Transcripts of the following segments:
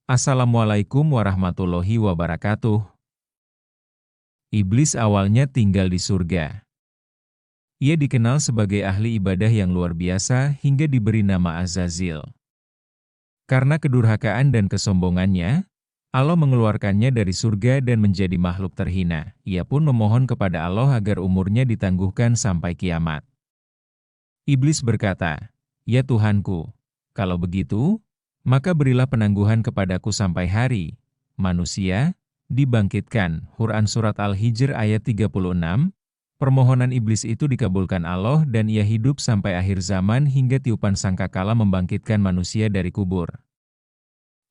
Assalamualaikum warahmatullahi wabarakatuh. Iblis awalnya tinggal di surga. Ia dikenal sebagai ahli ibadah yang luar biasa hingga diberi nama Azazil. Karena kedurhakaan dan kesombongannya, Allah mengeluarkannya dari surga dan menjadi makhluk terhina. Ia pun memohon kepada Allah agar umurnya ditangguhkan sampai kiamat. Iblis berkata, "Ya Tuhanku, kalau begitu, maka berilah penangguhan kepadaku sampai hari manusia dibangkitkan." Quran Surat Al-Hijr ayat 36, permohonan iblis itu dikabulkan Allah dan ia hidup sampai akhir zaman hingga tiupan sangkakala membangkitkan manusia dari kubur.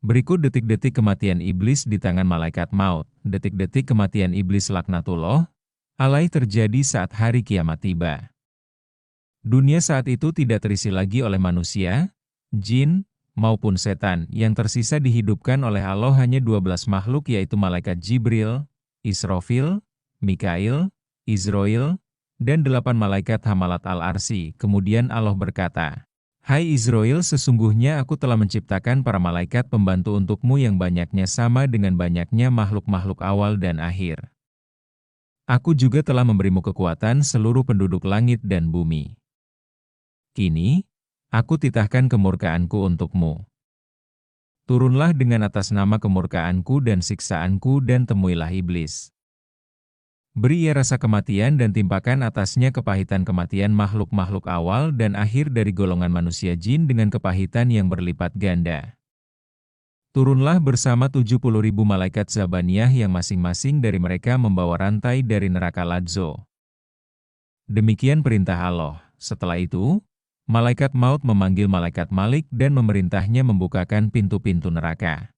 Berikut detik-detik kematian iblis di tangan malaikat maut. Detik-detik kematian iblis laknatullah alaih terjadi saat hari kiamat tiba. Dunia saat itu tidak terisi lagi oleh manusia, jin, maupun setan. Yang tersisa dihidupkan oleh Allah hanya 12 makhluk, yaitu malaikat Jibril, Israfil, Mikail, Izrail, dan 8 malaikat hamalat al-arsy. Kemudian Allah berkata, "Hai Izrail, sesungguhnya aku telah menciptakan para malaikat pembantu untukmu yang banyaknya sama dengan banyaknya makhluk-makhluk awal dan akhir. Aku juga telah memberimu kekuatan seluruh penduduk langit dan bumi. Kini, aku titahkan kemurkaanku untukmu. Turunlah dengan atas nama kemurkaanku dan siksaanku dan temuilah iblis. Beri ia rasa kematian dan timpakan atasnya kepahitan kematian makhluk-makhluk awal dan akhir dari golongan manusia jin dengan kepahitan yang berlipat ganda. Turunlah bersama 70.000 malaikat Zabaniyah yang masing-masing dari mereka membawa rantai dari neraka Ladzo." Demikian perintah Allah. Setelah itu, malaikat maut memanggil malaikat Malik dan memerintahnya membukakan pintu-pintu neraka.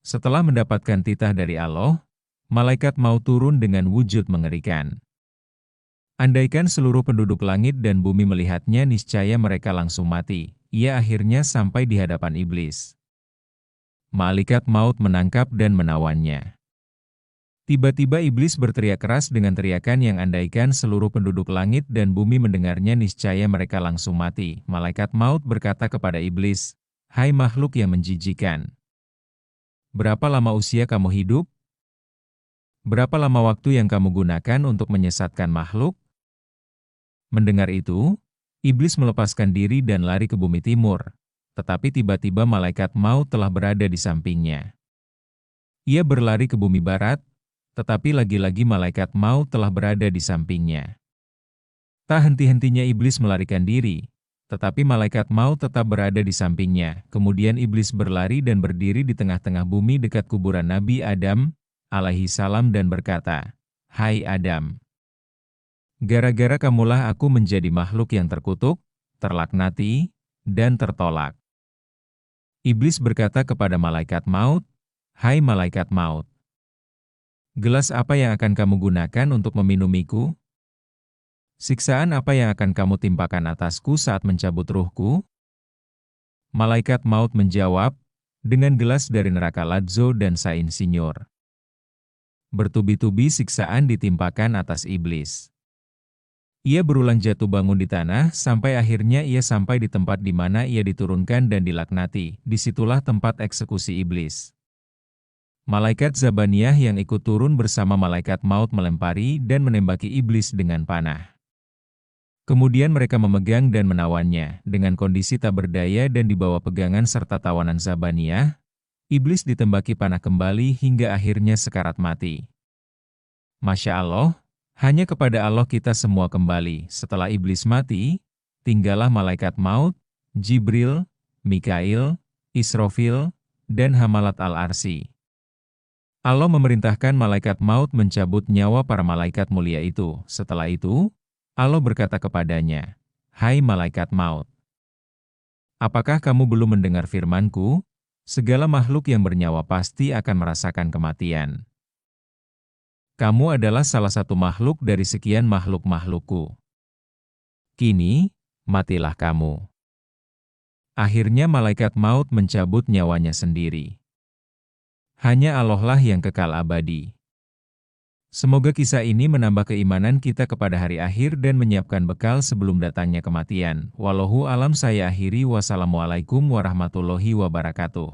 Setelah mendapatkan titah dari Allah, malaikat maut turun dengan wujud mengerikan. Andaikan seluruh penduduk langit dan bumi melihatnya, niscaya mereka langsung mati. Ia akhirnya sampai di hadapan iblis. Malaikat maut menangkap dan menawannya. Tiba-tiba iblis berteriak keras dengan teriakan yang andaikan seluruh penduduk langit dan bumi mendengarnya, niscaya mereka langsung mati. Malaikat maut berkata kepada iblis, "Hai makhluk yang menjijikan, berapa lama usia kamu hidup? Berapa lama waktu yang kamu gunakan untuk menyesatkan makhluk?" Mendengar itu, iblis melepaskan diri dan lari ke bumi timur. Tetapi tiba-tiba malaikat maut telah berada di sampingnya. Ia berlari ke bumi barat, tetapi lagi-lagi malaikat maut telah berada di sampingnya. Tak henti-hentinya iblis melarikan diri, tetapi malaikat maut tetap berada di sampingnya. Kemudian iblis berlari dan berdiri di tengah-tengah bumi dekat kuburan Nabi Adam alaihi salam dan berkata, "Hai Adam, gara-gara kamulah aku menjadi makhluk yang terkutuk, terlaknati, dan tertolak." Iblis berkata kepada malaikat maut, "Hai malaikat maut, gelas apa yang akan kamu gunakan untuk meminumiku? Siksaan apa yang akan kamu timpakan atasku saat mencabut ruhku?" Malaikat maut menjawab, "Dengan gelas dari neraka Ladzo dan Sainsinyur." Bertubi-tubi siksaan ditimpakan atas iblis. Ia berulang jatuh bangun di tanah, sampai akhirnya ia sampai di tempat di mana ia diturunkan dan dilaknati. Disitulah tempat eksekusi iblis. Malaikat Zabaniyah yang ikut turun bersama malaikat maut melempari dan menembaki iblis dengan panah. Kemudian mereka memegang dan menawannya. Dengan kondisi tak berdaya dan di bawah pegangan serta tawanan Zabaniyah, iblis ditembaki panah kembali hingga akhirnya sekarat mati. Masya Allah, hanya kepada Allah kita semua kembali. Setelah iblis mati, tinggallah malaikat maut, Jibril, Mikail, Israfil, dan hamalat al-arsy. Allah memerintahkan malaikat maut mencabut nyawa para malaikat mulia itu. Setelah itu, Allah berkata kepadanya, "Hai malaikat maut, apakah kamu belum mendengar firman-Ku? Segala makhluk yang bernyawa pasti akan merasakan kematian. Kamu adalah salah satu makhluk dari sekian makhluk-makhluk-Ku. Kini, matilah kamu." Akhirnya malaikat maut mencabut nyawanya sendiri. Hanya Allah lah yang kekal abadi. Semoga kisah ini menambah keimanan kita kepada hari akhir dan menyiapkan bekal sebelum datangnya kematian. Wallahu alam, saya akhiri. Wassalamualaikum warahmatullahi wabarakatuh.